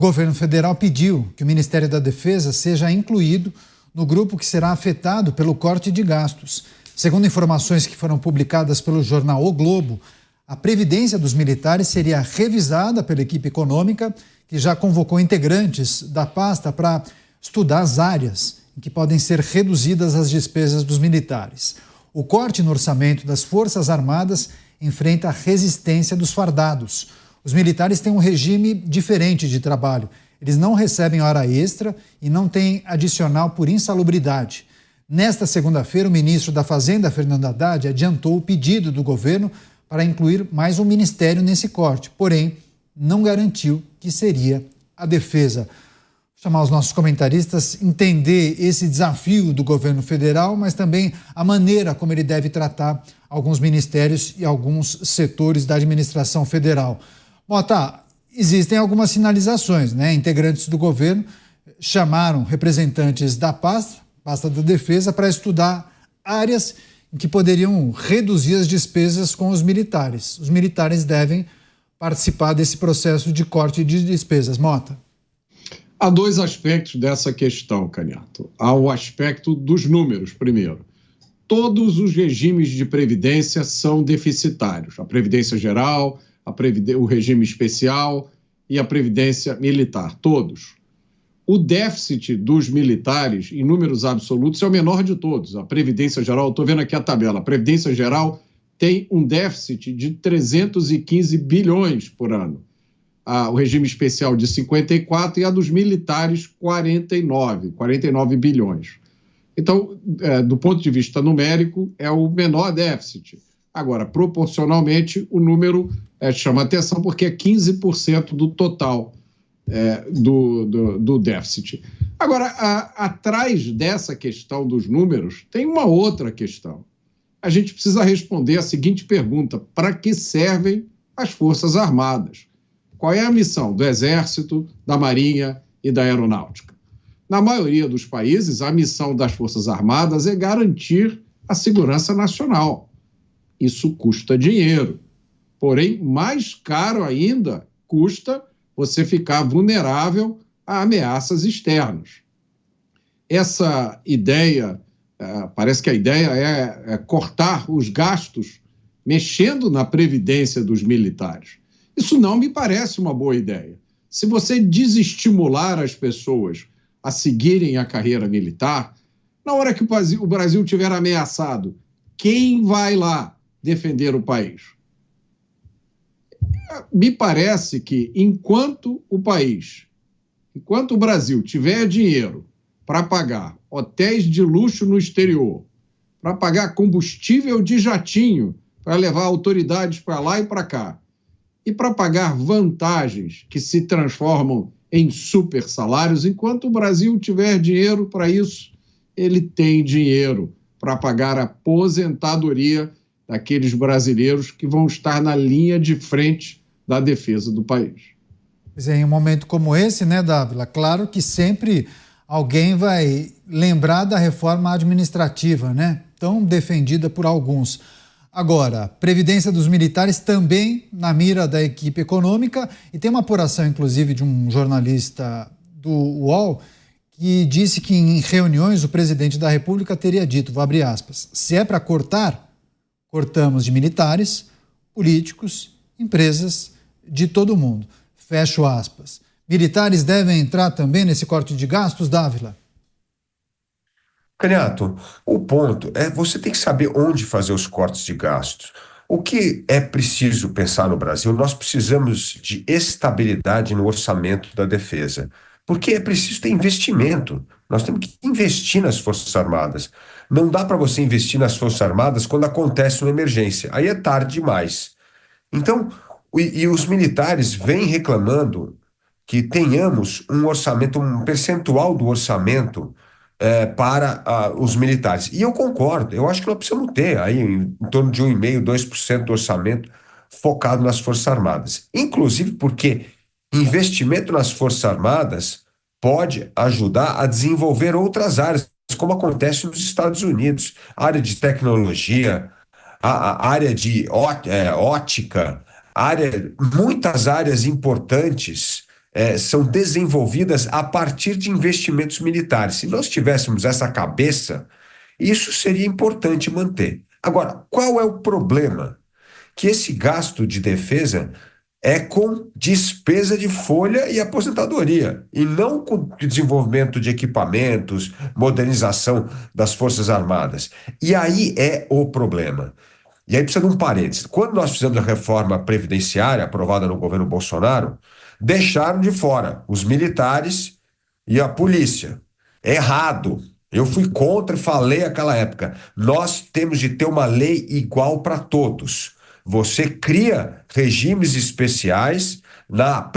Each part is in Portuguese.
O governo federal pediu que o Ministério da Defesa seja incluído no grupo que será afetado pelo corte de gastos. Segundo informações que foram publicadas pelo jornal O Globo, a previdência dos militares seria revisada pela equipe econômica, que já convocou integrantes da pasta para estudar as áreas em que podem ser reduzidas as despesas dos militares. O corte no orçamento das Forças Armadas enfrenta a resistência dos fardados. Os militares têm um regime diferente de trabalho. Eles não recebem hora extra e não têm adicional por insalubridade. Nesta segunda-feira, o ministro da Fazenda, Fernando Haddad, adiantou o pedido do governo para incluir mais um ministério nesse corte, porém, não garantiu que seria a defesa. Vou chamar os nossos comentaristas, entender esse desafio do governo federal, mas também a maneira como ele deve tratar alguns ministérios e alguns setores da administração federal. Mota, existem algumas sinalizações, né? Integrantes do governo chamaram representantes da pasta da defesa, para estudar áreas em que poderiam reduzir as despesas com os militares. Os militares devem participar desse processo de corte de despesas. Mota. Há dois aspectos dessa questão, Canhato. Há o aspecto dos números, primeiro. Todos os regimes de previdência são deficitários. A Previdência Geral, o regime especial e a Previdência Militar, todos. O déficit dos militares, em números absolutos, é o menor de todos. A Previdência Geral, estou vendo aqui a tabela, a Previdência Geral tem um déficit de 315 bilhões por ano. O regime especial de 54 e a dos militares 49 bilhões. Então, do ponto de vista numérico, é o menor déficit. Agora, proporcionalmente, o número chama atenção porque é 15% do total do déficit. Agora, atrás dessa questão dos números, tem uma outra questão. A gente precisa responder a seguinte pergunta: para que servem as Forças Armadas? Qual é a missão do Exército, da Marinha e da Aeronáutica? Na maioria dos países, a missão das Forças Armadas é garantir a segurança nacional. Isso custa dinheiro. Porém, mais caro ainda custa você ficar vulnerável a ameaças externas. Essa ideia, parece que a ideia é cortar os gastos mexendo na previdência dos militares. Isso não me parece uma boa ideia. Se você desestimular as pessoas a seguirem a carreira militar, na hora que o Brasil estiver ameaçado, quem vai lá defender o país? Me parece que enquanto o Brasil tiver dinheiro para pagar hotéis de luxo no exterior, para pagar combustível de jatinho, para levar autoridades para lá e para cá, e para pagar vantagens que se transformam em super salários, enquanto o Brasil tiver dinheiro para isso, ele tem dinheiro para pagar a aposentadoria daqueles brasileiros que vão estar na linha de frente da defesa do país. Pois é, em um momento como esse, né, Dávila, claro que sempre alguém vai lembrar da reforma administrativa, né, tão defendida por alguns. Agora, previdência dos militares também na mira da equipe econômica, e tem uma apuração, inclusive, de um jornalista do UOL, que disse que em reuniões o presidente da República teria dito, vou abrir aspas, se é para cortar, cortamos de militares, políticos, empresas, de todo mundo. Fecho aspas. Militares devem entrar também nesse corte de gastos, Dávila? Canhato, o ponto é você tem que saber onde fazer os cortes de gastos. O que é preciso pensar no Brasil? Nós precisamos de estabilidade no orçamento da defesa, porque é preciso ter investimento. Nós temos que investir nas Forças Armadas. Não dá para você investir nas Forças Armadas quando acontece uma emergência. Aí é tarde demais. Então, e os militares vêm reclamando que tenhamos um orçamento, um percentual do orçamento para os militares. E eu concordo, eu acho que nós precisamos ter aí em torno de 1,5%, 2% do orçamento focado nas Forças Armadas. Inclusive porque investimento nas Forças Armadas pode ajudar a desenvolver outras áreas, como acontece nos Estados Unidos. A área de tecnologia, a área de ótica, muitas áreas importantes são desenvolvidas a partir de investimentos militares. Se nós tivéssemos essa cabeça, isso seria importante manter. Agora, qual é o problema? Que esse gasto de defesa é com despesa de folha e aposentadoria, e não com desenvolvimento de equipamentos, modernização das Forças Armadas. E aí é o problema. E aí precisa de um parênteses. Quando nós fizemos a reforma previdenciária aprovada no governo Bolsonaro, deixaram de fora os militares e a polícia. Errado. Eu fui contra e falei naquela época. Nós temos de ter uma lei igual para todos. Você cria regimes especiais na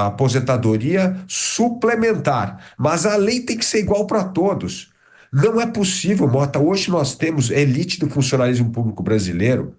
aposentadoria suplementar, mas a lei tem que ser igual para todos. Não é possível, Mota. Hoje nós temos elite do funcionalismo público brasileiro,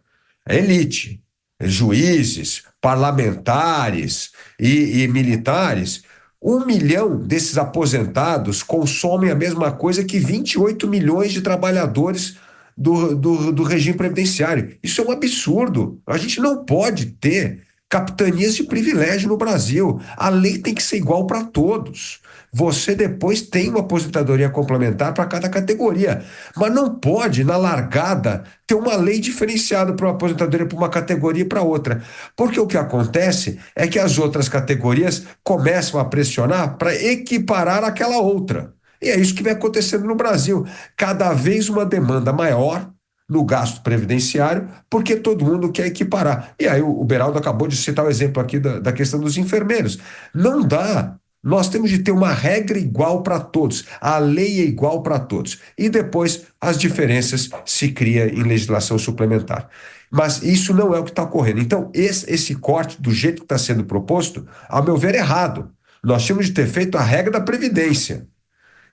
elite, juízes, parlamentares e militares. 1 milhão desses aposentados consomem a mesma coisa que 28 milhões de trabalhadores do regime previdenciário. Isso é um absurdo. A gente não pode ter capitanias de privilégio no Brasil. A lei tem que ser igual para todos. Você depois tem uma aposentadoria complementar para cada categoria, mas não pode, na largada, ter uma lei diferenciada para uma aposentadoria para uma categoria e para outra. Porque o que acontece é que as outras categorias começam a pressionar para equiparar aquela outra. E é isso que vem acontecendo no Brasil. Cada vez uma demanda maior no gasto previdenciário, porque todo mundo quer equiparar. E aí o Beraldo acabou de citar o exemplo aqui da questão dos enfermeiros. Não dá. Nós temos de ter uma regra igual para todos. A lei é igual para todos. E depois as diferenças se criam em legislação suplementar. Mas isso não é o que está ocorrendo. Então, esse corte, do jeito que está sendo proposto, ao meu ver, é errado. Nós tínhamos de ter feito a regra da Previdência.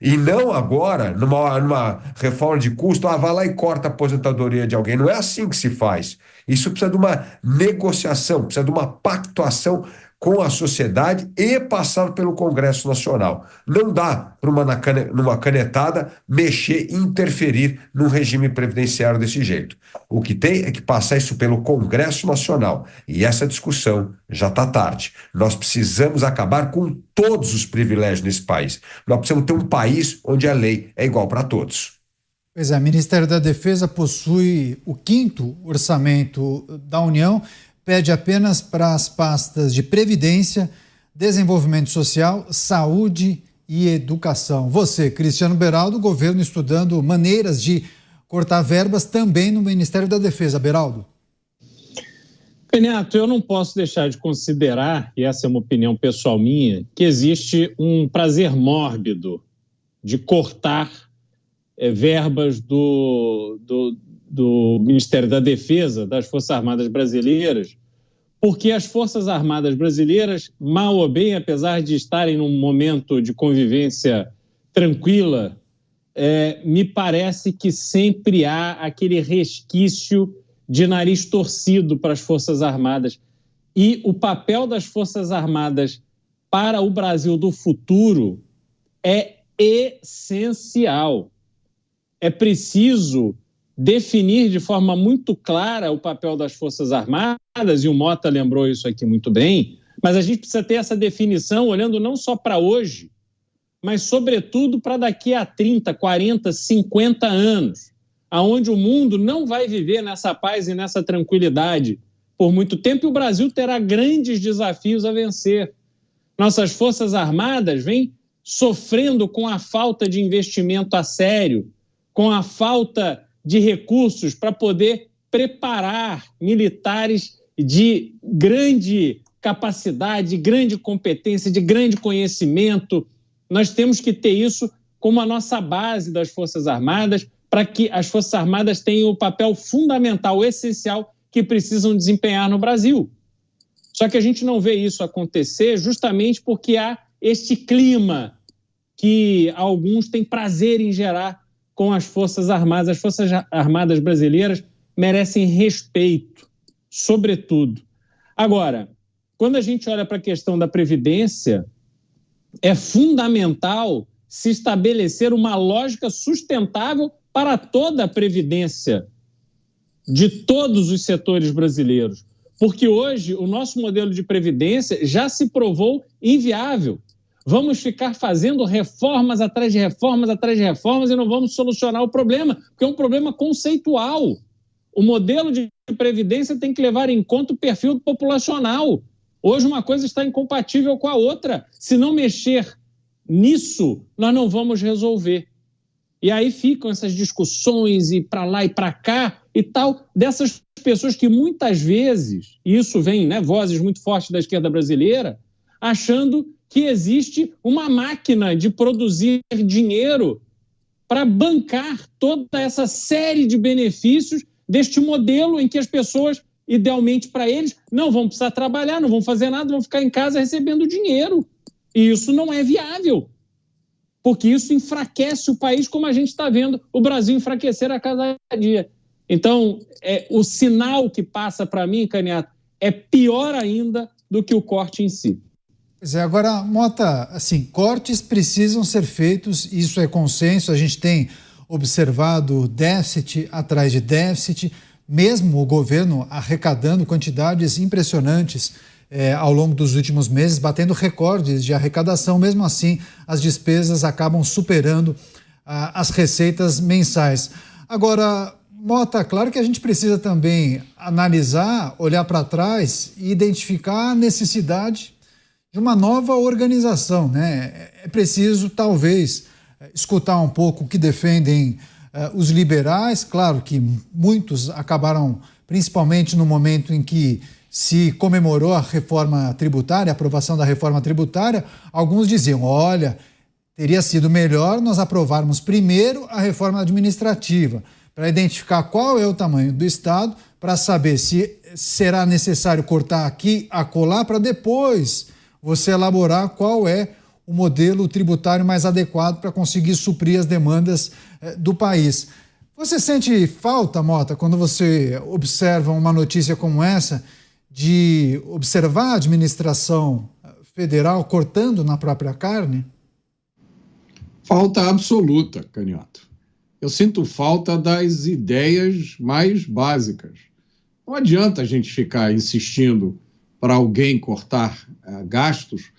E não agora, numa reforma de custo, vai lá e corta a aposentadoria de alguém. Não é assim que se faz. Isso precisa de uma negociação, precisa de uma pactuação com a sociedade e passar pelo Congresso Nacional. Não dá para numa canetada mexer e interferir num regime previdenciário desse jeito. O que tem é que passar isso pelo Congresso Nacional. E essa discussão já está tarde. Nós precisamos acabar com todos os privilégios nesse país. Nós precisamos ter um país onde a lei é igual para todos. Pois é, o Ministério da Defesa possui o 5º orçamento da União, pede apenas para as pastas de Previdência, Desenvolvimento Social, Saúde e Educação. Você, Cristiano Beraldo, governo estudando maneiras de cortar verbas também no Ministério da Defesa. Beraldo. Renato, eu não posso deixar de considerar, e essa é uma opinião pessoal minha, que existe um prazer mórbido de cortar verbas do Ministério da Defesa, das Forças Armadas Brasileiras, porque as Forças Armadas Brasileiras, mal ou bem, apesar de estarem num momento de convivência tranquila, me parece que sempre há aquele resquício de nariz torcido para as Forças Armadas. E o papel das Forças Armadas para o Brasil do futuro é essencial. É preciso definir de forma muito clara o papel das Forças Armadas, e o Mota lembrou isso aqui muito bem, mas a gente precisa ter essa definição olhando não só para hoje, mas sobretudo para daqui a 30, 40, 50 anos, aonde o mundo não vai viver nessa paz e nessa tranquilidade por muito tempo, e o Brasil terá grandes desafios a vencer. Nossas Forças Armadas vêm sofrendo com a falta de investimento a sério, com a falta de recursos para poder preparar militares de grande capacidade, de grande competência, de grande conhecimento. Nós temos que ter isso como a nossa base das Forças Armadas, para que as Forças Armadas tenham o papel fundamental, essencial, que precisam desempenhar no Brasil. Só que a gente não vê isso acontecer justamente porque há este clima que alguns têm prazer em gerar com as Forças Armadas. As Forças Armadas brasileiras merecem respeito, sobretudo. Agora, quando a gente olha para a questão da Previdência, é fundamental se estabelecer uma lógica sustentável para toda a Previdência de todos os setores brasileiros. Porque hoje o nosso modelo de previdência já se provou inviável. Vamos ficar fazendo reformas atrás de reformas atrás de reformas e não vamos solucionar o problema, porque é um problema conceitual. O modelo de previdência tem que levar em conta o perfil populacional. Hoje uma coisa está incompatível com a outra. Se não mexer nisso, nós não vamos resolver. E aí ficam essas discussões e para lá e para cá e tal, dessas pessoas que muitas vezes, e isso vem, né, vozes muito fortes da esquerda brasileira, achando que existe uma máquina de produzir dinheiro para bancar toda essa série de benefícios deste modelo em que as pessoas, idealmente para eles, não vão precisar trabalhar, não vão fazer nada, vão ficar em casa recebendo dinheiro. E isso não é viável, porque isso enfraquece o país, como a gente está vendo o Brasil enfraquecer a cada dia. Então, o sinal que passa para mim, Caniato, é pior ainda do que o corte em si. Pois é, agora, Mota, assim, cortes precisam ser feitos, isso é consenso, a gente tem observado déficit atrás de déficit, mesmo o governo arrecadando quantidades impressionantes ao longo dos últimos meses, batendo recordes de arrecadação, mesmo assim as despesas acabam superando as receitas mensais. Agora, Mota, claro que a gente precisa também analisar, olhar para trás e identificar a necessidade de uma nova organização, né? É preciso, talvez, escutar um pouco o que defendem os liberais. Claro que muitos acabaram, principalmente no momento em que se comemorou a reforma tributária, a aprovação da reforma tributária, alguns diziam, olha, teria sido melhor nós aprovarmos primeiro a reforma administrativa, para identificar qual é o tamanho do Estado, para saber se será necessário cortar aqui, acolá, para depois você elaborar qual é o modelo tributário mais adequado para conseguir suprir as demandas do país. Você sente falta, Mota, quando você observa uma notícia como essa, de observar a administração federal cortando na própria carne? Falta absoluta, Caniato. Eu sinto falta das ideias mais básicas. Não adianta a gente ficar insistindo para alguém cortar gastos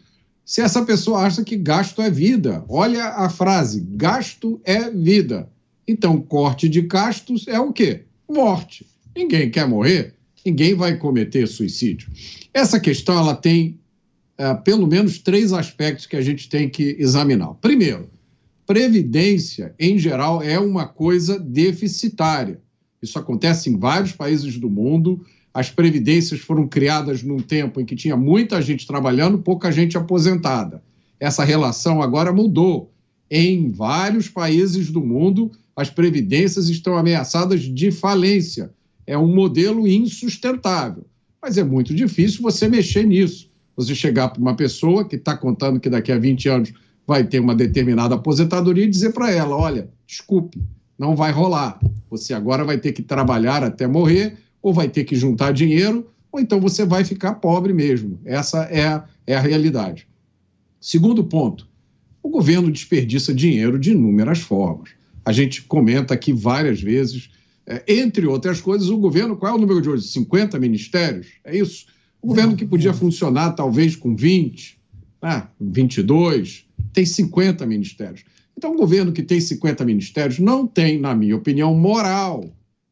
se essa pessoa acha que gasto é vida. Olha a frase, gasto é vida. Então, corte de gastos é o quê? Morte. Ninguém quer morrer, ninguém vai cometer suicídio. Essa questão ela tem pelo menos 3 aspectos que a gente tem que examinar. Primeiro, previdência, em geral, é uma coisa deficitária. Isso acontece em vários países do mundo. As previdências foram criadas num tempo em que tinha muita gente trabalhando, pouca gente aposentada. Essa relação agora mudou. Em vários países do mundo, as previdências estão ameaçadas de falência. É um modelo insustentável. Mas é muito difícil você mexer nisso. Você chegar para uma pessoa que está contando que daqui a 20 anos vai ter uma determinada aposentadoria e dizer para ela, olha, desculpe, não vai rolar. Você agora vai ter que trabalhar até morrer, ou vai ter que juntar dinheiro, ou então você vai ficar pobre mesmo. Essa é a realidade. Segundo ponto, o governo desperdiça dinheiro de inúmeras formas. A gente comenta aqui várias vezes, entre outras coisas, o governo, qual é o número de hoje? 50 ministérios? É isso? O governo que podia funcionar talvez com 20, 22, tem 50 ministérios. Então, um governo que tem 50 ministérios não tem, na minha opinião, moral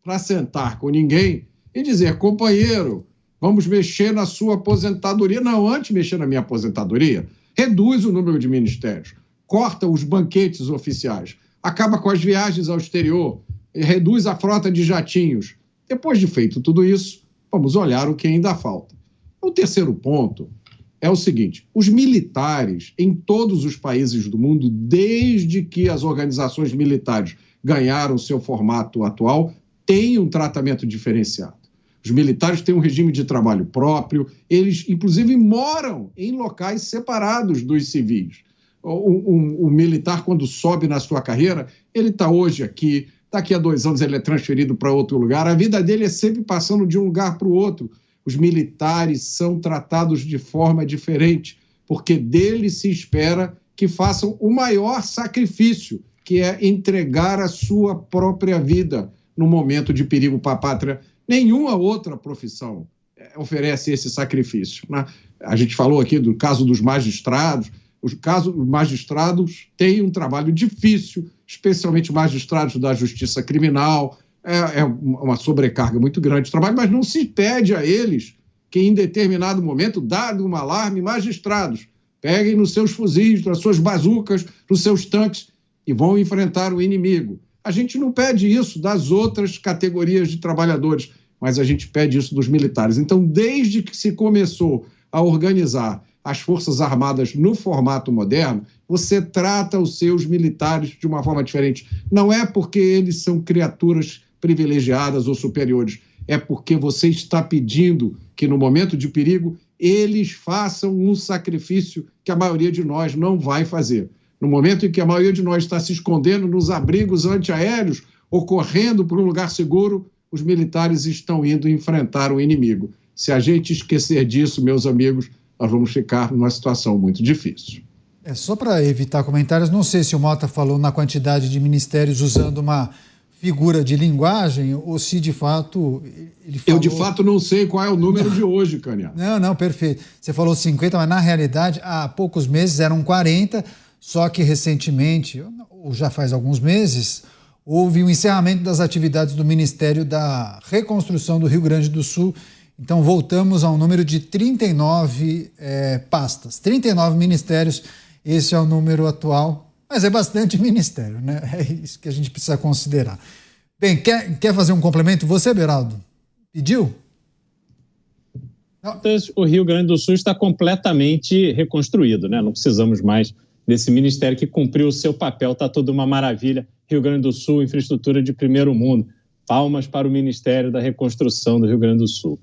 para sentar com ninguém e dizer, companheiro, vamos mexer na sua aposentadoria. Não, antes de mexer na minha aposentadoria, reduz o número de ministérios, corta os banquetes oficiais, acaba com as viagens ao exterior, reduz a frota de jatinhos. Depois de feito tudo isso, vamos olhar o que ainda falta. O terceiro ponto é o seguinte, os militares em todos os países do mundo, desde que as organizações militares ganharam seu formato atual, têm um tratamento diferenciado. Os militares têm um regime de trabalho próprio, eles, inclusive, moram em locais separados dos civis. O militar, quando sobe na sua carreira, ele está hoje aqui, daqui a 2 anos ele é transferido para outro lugar, a vida dele é sempre passando de um lugar para o outro. Os militares são tratados de forma diferente, porque deles se espera que façam o maior sacrifício, que é entregar a sua própria vida no momento de perigo para a pátria. Nenhuma outra profissão oferece esse sacrifício, né? A gente falou aqui do caso dos magistrados. Os magistrados têm um trabalho difícil, especialmente magistrados da justiça criminal. É uma sobrecarga muito grande de trabalho, mas não se pede a eles que, em determinado momento, dado um alarme, magistrados peguem nos seus fuzis, nas suas bazucas, nos seus tanques e vão enfrentar o inimigo. A gente não pede isso das outras categorias de trabalhadores, mas a gente pede isso dos militares. Então, desde que se começou a organizar as Forças Armadas no formato moderno, você trata os seus militares de uma forma diferente. Não é porque eles são criaturas privilegiadas ou superiores, é porque você está pedindo que, no momento de perigo, eles façam um sacrifício que a maioria de nós não vai fazer. No momento em que a maioria de nós está se escondendo nos abrigos antiaéreos ou correndo para um lugar seguro, os militares estão indo enfrentar o inimigo. Se a gente esquecer disso, meus amigos, nós vamos ficar numa situação muito difícil. Só para evitar comentários, não sei se o Mota falou na quantidade de ministérios usando uma figura de linguagem ou se de fato ele falou... Eu de fato não sei qual é o número de hoje, Canhão. Não, perfeito. Você falou 50, mas na realidade há poucos meses eram 40, só que recentemente, ou já faz alguns meses, houve o encerramento das atividades do Ministério da Reconstrução do Rio Grande do Sul. Então voltamos a um número de 39 pastas, 39 ministérios, esse é o número atual, mas é bastante ministério, né? É isso que a gente precisa considerar. Bem, quer fazer um complemento? Você, Beraldo, pediu? Não. O Rio Grande do Sul está completamente reconstruído, né? Não precisamos mais desse ministério que cumpriu o seu papel, está tudo uma maravilha. Rio Grande do Sul, infraestrutura de primeiro mundo. Palmas para o Ministério da Reconstrução do Rio Grande do Sul.